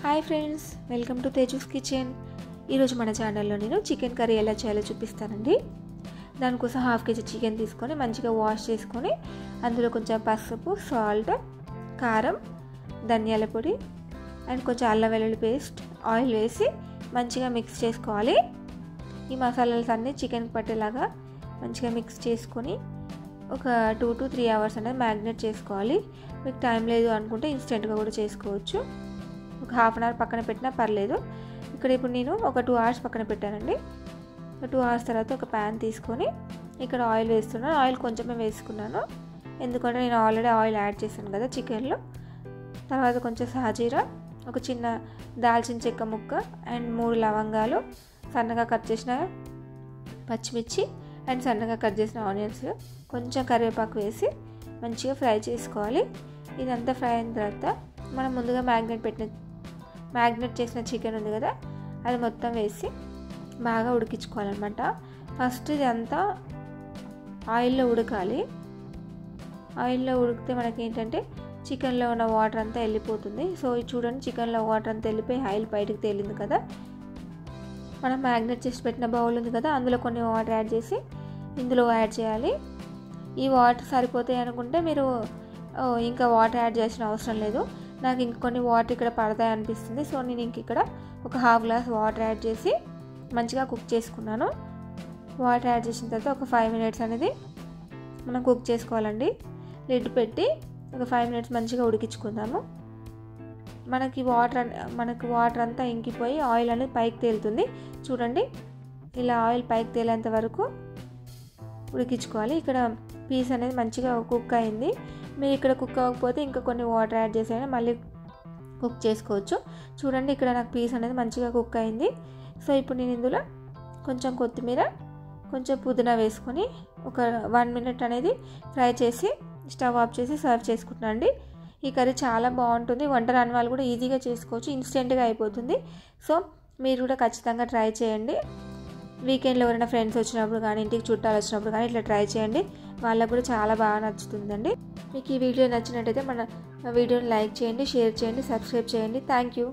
Hi friends, welcome to Teju's kitchen. ఈరోజు మన ఛానల్లో నేను చికెన్ కర్రీ ఎలా చేయాలో చూపిస్తానండి. దానికోసం హాఫ్ కేజీ చికెన్ తీసుకొని మంచిగా వాష్ చేసుకొని అందులో కొంచెం పసుపు, సాల్ట్, కారం, ధనియాల పొడి అండ్ కొంచెం అల్లం వెల్లుల్లి పేస్ట్, ఆయిల్ వేసి మంచిగా మిక్స్ చేసుకోవాలి. ఈ మసాలాస్ అన్నీ చికెన్కి పట్టేలాగా మంచిగా మిక్స్ చేసుకొని ఒక 2 to 3 అవర్స్ అనేది మ్యారినేట్ చేసుకోవాలి. మీకు టైం లేదు అనుకుంటే ఇన్స్టెంట్గా కూడా చేసుకోవచ్చు. ఒక హాఫ్ అన్ అవర్ పక్కన పెట్టినా పర్లేదు. ఇక్కడ ఇప్పుడు నేను ఒక 2 అవర్స్ పక్కన పెట్టానండి. 2 అవర్స్ తర్వాత ఒక ప్యాన్ తీసుకొని ఇక్కడ ఆయిల్ వేస్తున్నాను. ఆయిల్ కొంచెమే వేసుకున్నాను, ఎందుకంటే నేను ఆల్రెడీ ఆయిల్ యాడ్ చేశాను కదా చికెన్లో. తర్వాత కొంచెం సాజీరా, ఒక చిన్న దాల్చిన చెక్క ముక్క అండ్ 3 లవంగాలు, సన్నగా కట్ చేసిన పచ్చిమిర్చి అండ్ సన్నగా కట్ చేసిన ఆనియన్స్, కొంచెం కరివేపాకు వేసి మంచిగా ఫ్రై చేసుకోవాలి. ఇదంతా ఫ్రై అయిన తర్వాత మనం ముందుగా మ్యాగ్నేట్ చేసిన చికెన్ ఉంది కదా, అది మొత్తం వేసి బాగా ఉడికించుకోవాలన్నమాట. ఫస్ట్ ఇదంతా ఆయిల్లో ఉడకాలి. ఆయిల్లో ఉడికితే మనకి ఏంటంటే చికెన్లో ఉన్న వాటర్ అంతా వెళ్ళిపోతుంది. సో ఇది చూడండి, చికెన్లో వాటర్ అంతా వెళ్ళిపోయి ఆయిల్ బయటకు తేలింది కదా. మనం మ్యాగ్నేట్ చేసి పెట్టిన బౌల్ ఉంది కదా, అందులో కొన్ని వాటర్ యాడ్ చేసి ఇందులో యాడ్ చేయాలి. ఈ వాటర్ సరిపోతాయి అనుకుంటే మీరు ఇంకా వాటర్ యాడ్ చేసిన అవసరం లేదు. నాకు ఇంక కొన్ని వాటర్ ఇక్కడ పడతాయి అనిపిస్తుంది, సో నేను ఇంక ఇక్కడ ఒక హాఫ్ గ్లాస్ వాటర్ యాడ్ చేసి మంచిగా కుక్ చేసుకున్నాను. వాటర్ యాడ్ చేసిన తర్వాత ఒక 5 minutes అనేది మనం కుక్ చేసుకోవాలండి. లిడ్ పెట్టి ఒక 5 minutes మంచిగా ఉడికించుకుందాము. మనకి వాటర్ అంతా ఇంకిపోయి ఆయిల్ అనేది పైకి తేలుతుంది. చూడండి, ఇలా ఆయిల్ పైకి తేలేంత వరకు ఉడికించుకోవాలి. ఇక్కడ పీస్ అనేది మంచిగా కుక్ అయింది. మీరు ఇక్కడ కుక్ అవ్వకపోతే ఇంకా కొన్ని వాటర్ యాడ్ చేసైనా మళ్ళీ కుక్ చేసుకోవచ్చు. చూడండి, ఇక్కడ నాకు పీస్ అనేది మంచిగా కుక్ అయింది. సో ఇప్పుడు నేను ఇందులో కొంచెం కొత్తిమీర, కొంచెం పుదీనా వేసుకొని ఒక 1 minute అనేది ఫ్రై చేసి స్టవ్ ఆఫ్ చేసి సర్వ్ చేసుకుంటున్నాను అండి. ఈ కర్రీ చాలా బాగుంటుంది. వంట రాని వాళ్ళు కూడా ఈజీగా చేసుకోవచ్చు, ఇన్స్టెంట్గా అయిపోతుంది. సో మీరు కూడా ఖచ్చితంగా ట్రై చేయండి. వీకెండ్లో ఎవరైనా ఫ్రెండ్స్ వచ్చినప్పుడు కానీ, ఇంటికి చుట్టాలు వచ్చినప్పుడు కానీ ఇట్లా ట్రై చేయండి. వాళ్ళకు కూడా చాలా బాగా నచ్చుతుందండి. మీకు ఈ వీడియో నచ్చినట్టయితే మన వీడియోని లైక్ చేయండి, షేర్ చేయండి, సబ్స్క్రైబ్ చేయండి. Thank you.